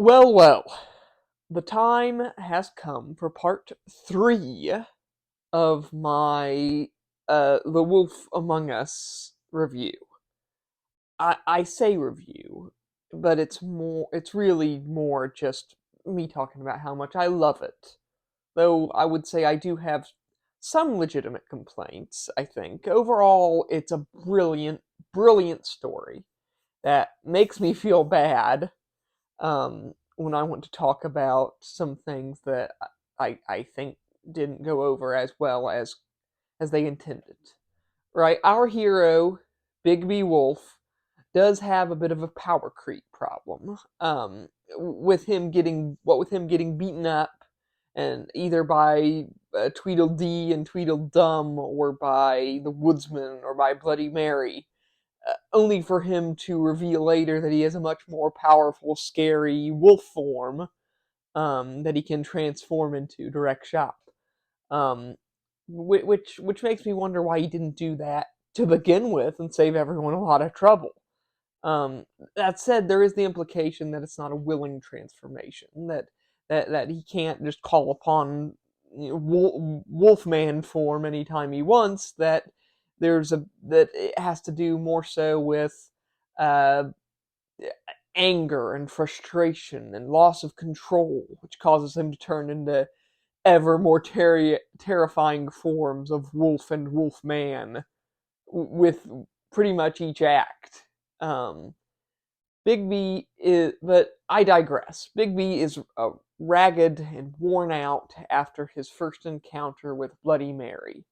Well, well, the time has come for part three of my The Wolf Among Us review. I say review, but it's really more just me talking about how much I love it. Though I would say I do have some legitimate complaints, I think. Overall, it's a brilliant, brilliant story that makes me feel bad when I want to talk about some things that I think didn't go over as well as they intended. Right, our hero, Bigby Wolf, does have a bit of a power creep problem. With him getting beaten up, and either by Tweedledee and Tweedledum, or by the Woodsman, or by Bloody Mary, only for him to reveal later that he has a much more powerful, scary wolf form that he can transform into direct shot. Um, which makes me wonder why he didn't do that to begin with and save everyone a lot of trouble. Um, that said, there is the implication that it's not a willing transformation, that he can't just call upon Wolfman form anytime he wants. That it has to do more so with uh, anger and frustration and loss of control, which causes him to turn into ever more terrifying forms of wolf and wolfman with pretty much each act. Um, Bigby is, but I digress. Bigby is ragged and worn out after his first encounter with Bloody Mary.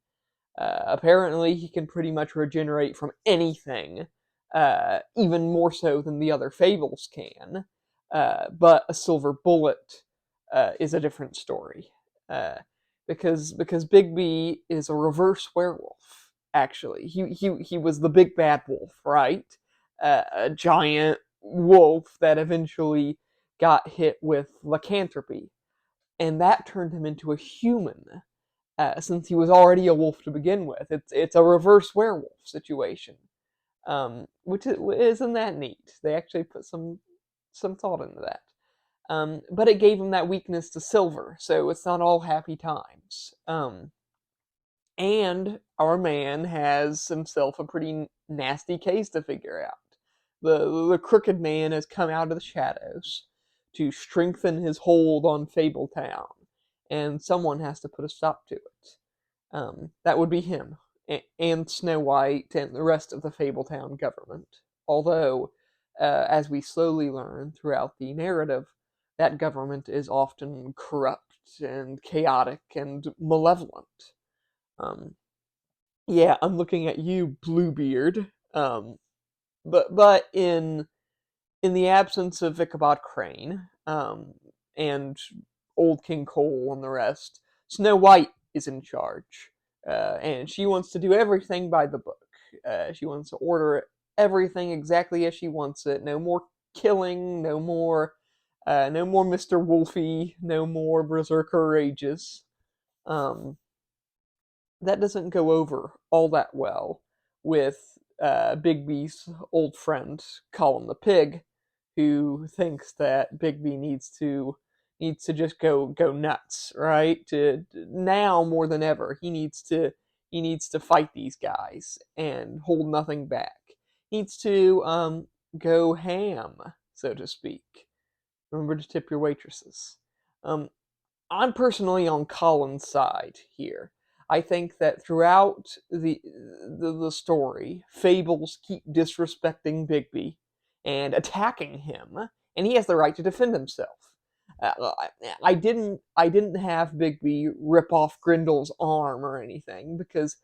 Apparently, he can pretty much regenerate from anything, even more so than the other Fables can. But a silver bullet is a different story. Uh, because Bigby is a reverse werewolf. Actually, he was the big bad wolf, right? A giant wolf that eventually got hit with lycanthropy, and that turned him into a human since he was already a wolf to begin with. It's a reverse werewolf situation, which isn't that neat. They actually put some thought into that. But it gave him that weakness to silver, so it's not all happy times. And our man has himself a pretty nasty case to figure out. The Crooked Man has come out of the shadows to strengthen his hold on Fabletown, and someone has to put a stop to it. That would be him, and Snow White, and the rest of the Fabletown government. Although, as we slowly learn throughout the narrative, that government is often corrupt and chaotic and malevolent. Um, yeah, I'm looking at you, Bluebeard. But in the absence of Ichabod Crane, and Old King Cole and the rest, Snow White is in charge, and she wants to do everything by the book. She wants to order everything exactly as she wants it. No more killing. No more Mister Wolfie. No more Berserker rages. Um, that doesn't go over all that well with Bigby's old friend Colin the Pig, who thinks that Bigby needs to just go nuts, right? Now more than ever, he needs to fight these guys and hold nothing back. He needs to go ham, so to speak. Remember to tip your waitresses. Um, I'm personally on Colin's side here. I think that throughout the story, Fables keep disrespecting Bigby and attacking him, and he has the right to defend himself. I didn't have Bigby rip off Grindel's arm or anything because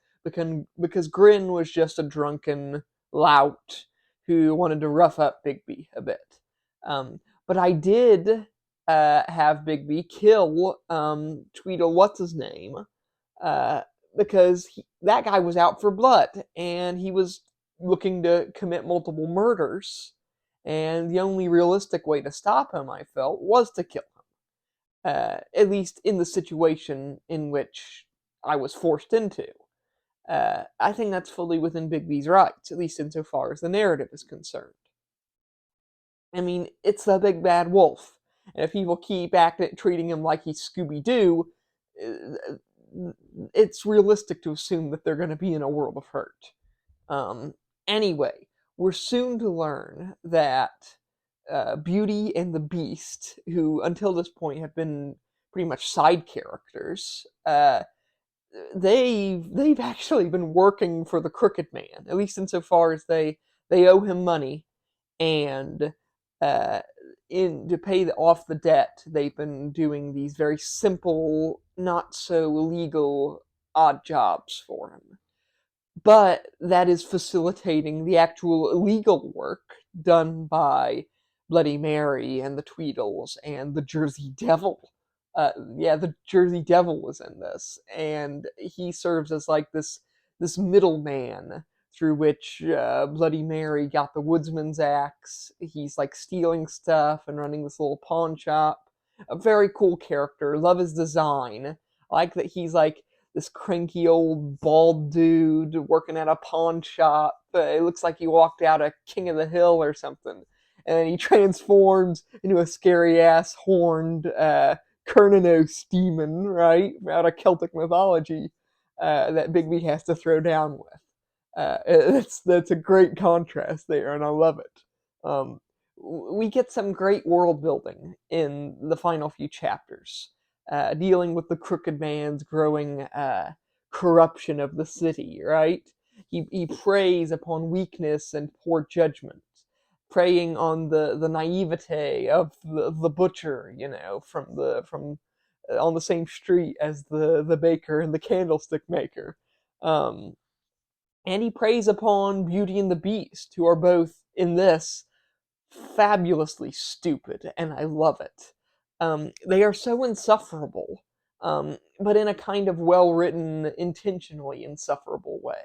Grin was just a drunken lout who wanted to rough up Bigby a bit. But I did have Bigby kill Tweedle, what's his name, uh, because that guy was out for blood and he was looking to commit multiple murders. And the only realistic way to stop him, I felt, was to kill him. At least in the situation in which I was forced into. I think that's fully within Bigby's rights, at least insofar as the narrative is concerned. I mean, it's the big bad wolf. And if people keep treating him like he's Scooby Doo, it's realistic to assume that they're going to be in a world of hurt. Um, anyway, we're soon to learn that Beauty and the Beast, who until this point have been pretty much side characters, they've actually been working for the Crooked Man, at least insofar as they owe him money, and uh, in to pay off the debt, they've been doing these very simple, not so illegal, odd jobs for him. But that is facilitating the actual illegal work done by Bloody Mary and the Tweedles and the Jersey Devil. Yeah, the Jersey Devil was in this, and he serves as like this middleman through which Bloody Mary got the woodsman's axe. He's like stealing stuff and running this little pawn shop. A very cool character. Love his design. I like that he's like this cranky old bald dude working at a pawn shop. It looks like he walked out of King of the Hill or something. And then he transforms into a scary ass horned Cernunnos demon, right? Out of Celtic mythology that Bigby has to throw down with. That's a great contrast there, and I love it. We get some great world building in the final few chapters, dealing with the Crooked Man's growing corruption of the city. Right? He preys upon weakness and poor judgment, preying on the naivete of the butcher, from on the same street as the baker and the candlestick maker. Um, and he preys upon Beauty and the Beast, who are both in this fabulously stupid, and I love it. They are so insufferable, but in a kind of well written, intentionally insufferable way.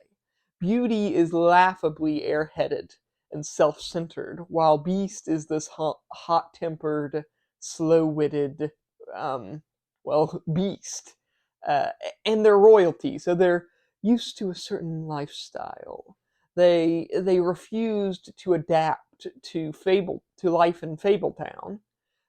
Beauty is laughably airheaded and self centered, while Beast is this hot tempered, slow witted, um, beast. Uh, and they're royalty, so they're used to a certain lifestyle. They refused to adapt to life in Fabletown,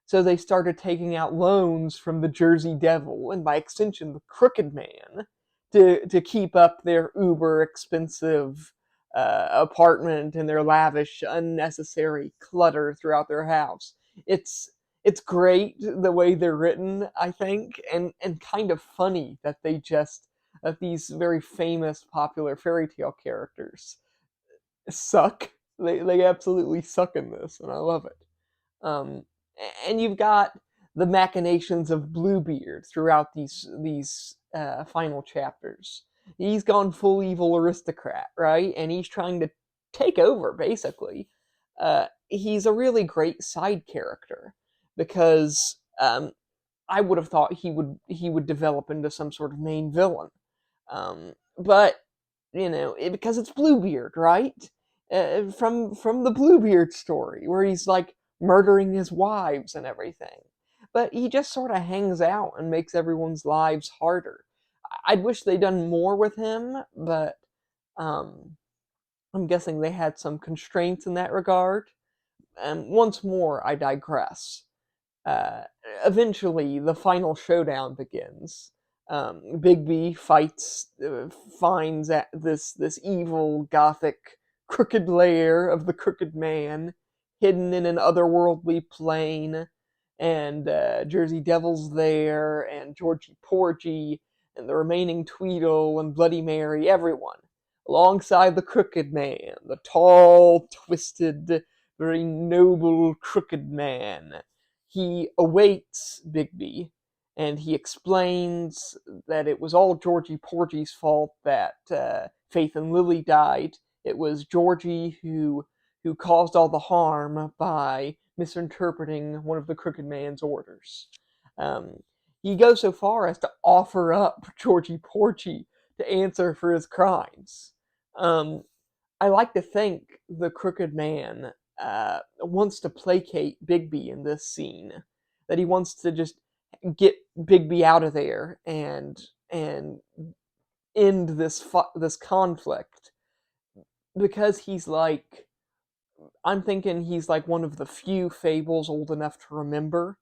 so they started taking out loans from the Jersey Devil and by extension the Crooked Man to keep up their uber expensive apartment and their lavish unnecessary clutter throughout their house. It's it's great the way they're written, I think, and kind of funny that these very famous popular fairy tale characters suck. They absolutely suck in this, and I love it. Um, and you've got the machinations of Bluebeard throughout these final chapters. He's gone full evil aristocrat, right? And he's trying to take over, basically. He's a really great side character because I would have thought he would develop into some sort of main villain. But because it's Bluebeard, right? From the Bluebeard story, where he's like murdering his wives and everything. But he just sort of hangs out and makes everyone's lives harder. I'd wish they'd done more with him, but um, I'm guessing they had some constraints in that regard. And once more, I digress. Uh, Eventually, the final showdown begins. Bigby finds this evil gothic crooked lair of the Crooked Man, hidden in an otherworldly plane, and Jersey Devil's there, and Georgie Porgy, and the remaining Tweedle and Bloody Mary, everyone, alongside the Crooked Man, the tall, twisted, very noble Crooked Man. He awaits Bigby, and he explains that it was all Georgie Porgy's fault that Faith and Lily died. It was Georgie who caused all the harm by misinterpreting one of the Crooked Man's orders. Um, he goes so far as to offer up Georgie Porgy to answer for his crimes. Um, I like to think the Crooked Man wants to placate Bigby in this scene. That he wants to just get Bigby out of there and end this conflict because I'm thinking he's like one of the few Fables old enough to remember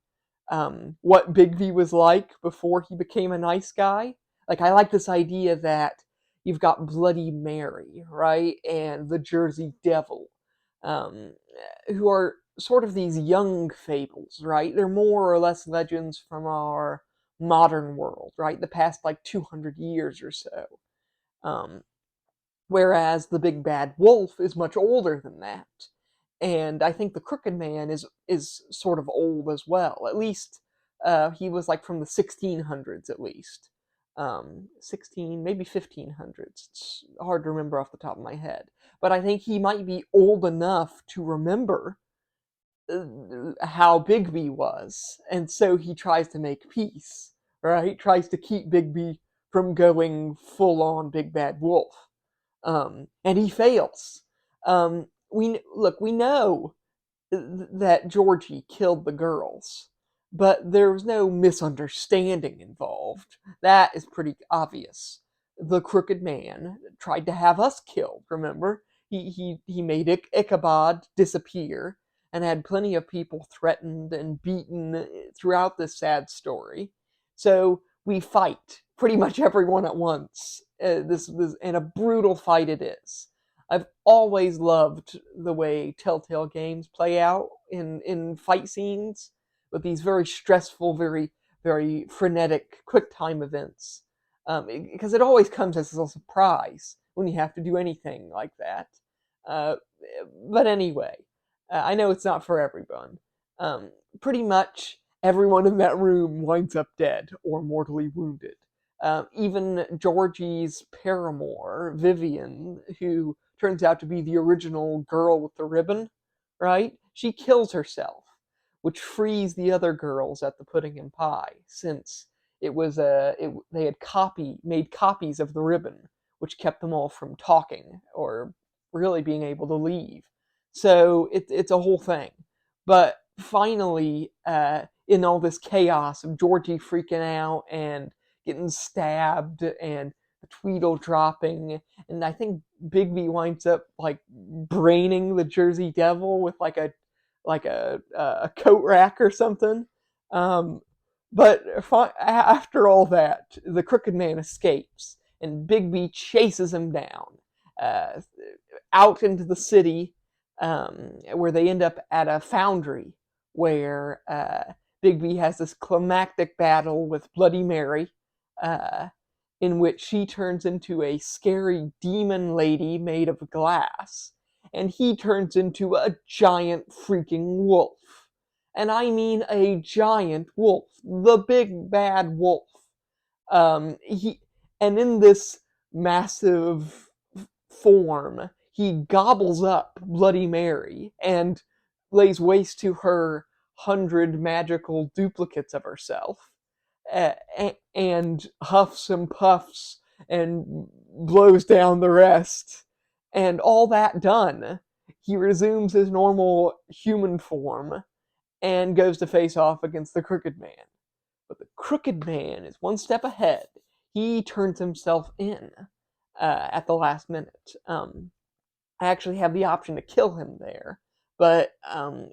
what Bigby was like before he became a nice guy. Like, I like this idea that you've got Bloody Mary, right, and the Jersey Devil, um, who are sort of these young fables, right? They're more or less legends from our modern world, right? The past like 200 years or so. Um, Whereas the big bad wolf is much older than that. And I think the Crooked Man is sort of old as well. At least he was like from the 1600s at least. 16, maybe 1500s. It's hard to remember off the top of my head. But I think he might be old enough to remember how Bigby was. And so he tries to make peace, right? Tries to keep Bigby from going full on Big Bad Wolf, and he fails. We know that Georgie killed the girls, but there was no misunderstanding involved. That is pretty obvious. The Crooked Man tried to have us killed. Remember, he made Ichabod disappear and had plenty of people threatened and beaten throughout this sad story. So we fight pretty much everyone at once. This and a brutal fight it is. I've always loved the way Telltale games play out in fight scenes with these very stressful, very frenetic, quick time events. Because it always comes as a surprise when you have to do anything like that. Uh, but anyway, I know it's not for everyone. Pretty much everyone in that room winds up dead or mortally wounded. Even Georgie's paramour, Vivian, who turns out to be the original girl with the ribbon, right? She kills herself, which frees the other girls at the Pudding and Pie, since they had made copies of the ribbon, which kept them all from talking or really being able to leave. So it's a whole thing. But finally, in all this chaos of Georgie freaking out and getting stabbed and the Tweedle dropping, and I think Bigby winds up like braining the Jersey Devil with like a coat rack or something. Um, but after all that, the Crooked Man escapes, and Bigby chases him down uh, out into the city, where they end up at a foundry where Bigby has this climactic battle with Bloody Mary, uh, in which she turns into a scary demon lady made of glass, and he turns into a giant freaking wolf. And I mean a giant wolf, the big bad wolf. He and in this massive form, he gobbles up Bloody Mary and lays waste to her 100 magical duplicates of herself, and huffs and puffs and blows down the rest. And all that done, he resumes his normal human form and goes to face off against the Crooked Man. But the Crooked Man is one step ahead. He turns himself in at the last minute. I actually have the option to kill him there, but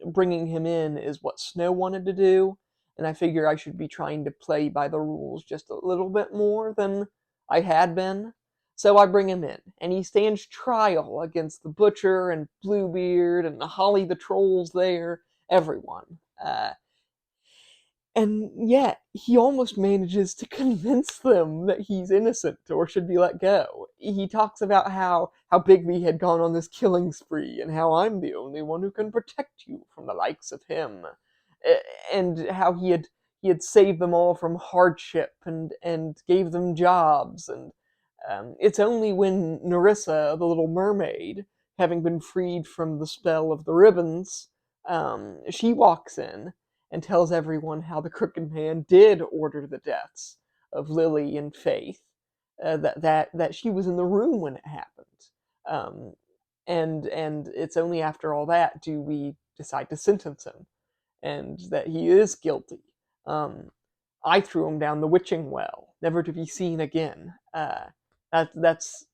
bringing him in is what Snow wanted to do, and I figure I should be trying to play by the rules just a little bit more than I had been. So I bring him in, and he stands trial against the Butcher and Bluebeard and Holly the Troll's there, everyone. And yet, he almost manages to convince them that he's innocent or should be let go. He talks about how Bigby had gone on this killing spree and how I'm the only one who can protect you from the likes of him. And how he had saved them all from hardship and gave them jobs. And it's only when Nerissa, the little mermaid, having been freed from the spell of the ribbons, she walks in and tells everyone how the Crooked Man did order the deaths of Lily and Faith, that she was in the room when it happened, um, and it's only after all that do we decide to sentence him, and that he is guilty. Um, I threw him down the witching well, never to be seen again. That's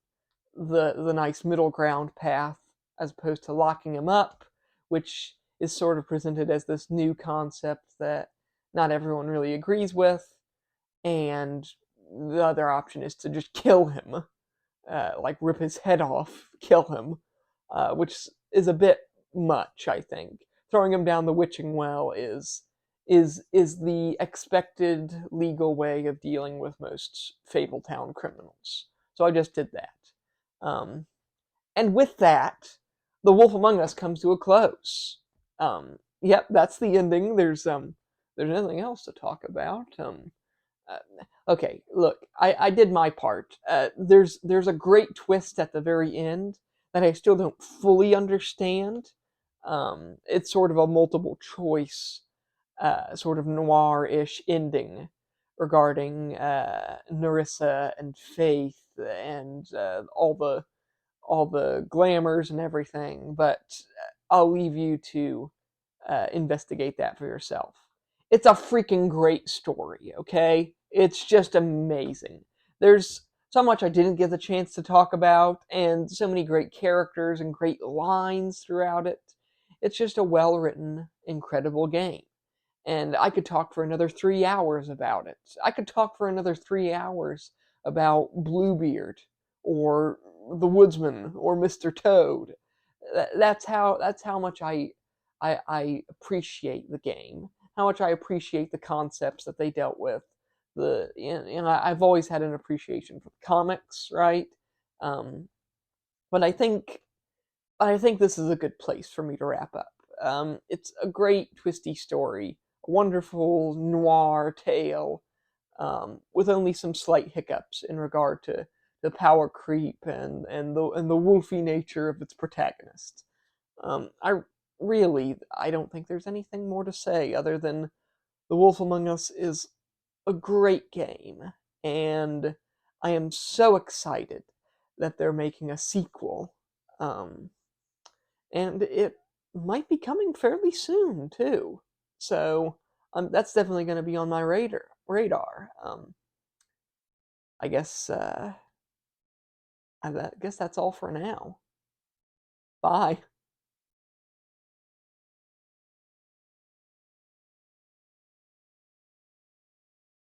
the nice middle ground path, as opposed to locking him up, which is sort of presented as this new concept that not everyone really agrees with, and the other option is to just kill him, like rip his head off, kill him, which is a bit much, I think. Throwing him down the witching well is the expected legal way of dealing with most Fabletown criminals. So I just did that. Um, and with that, The Wolf Among Us comes to a close. Yep, that's the ending. There's nothing else to talk about. Uh, okay, look, I did my part. There's a great twist at the very end that I still don't fully understand. It's sort of a multiple choice, sort of noir-ish ending regarding Narissa and Faith and all the glamours and everything. But I'll leave you to investigate that for yourself. It's a freaking great story, okay? It's just amazing. There's so much I didn't get the chance to talk about, and so many great characters and great lines throughout it. It's just a well written, incredible game. And I could talk for another 3 hours about it. I could talk for another 3 hours about Bluebeard or the Woodsman or Mr. Toad. That's how much I appreciate the game, how much I appreciate the concepts that they dealt with. I've always had an appreciation for the comics, right? Um, but I think this is a good place for me to wrap up. It's a great twisty story, a wonderful noir tale, with only some slight hiccups in regard to the power creep and the wolfy nature of its protagonist. I don't think there's anything more to say other than The Wolf Among Us is a great game, and I am so excited that they're making a sequel. Um, and it might be coming fairly soon too. So that's definitely going to be on my radar. I guess I guess that's all for now. Bye.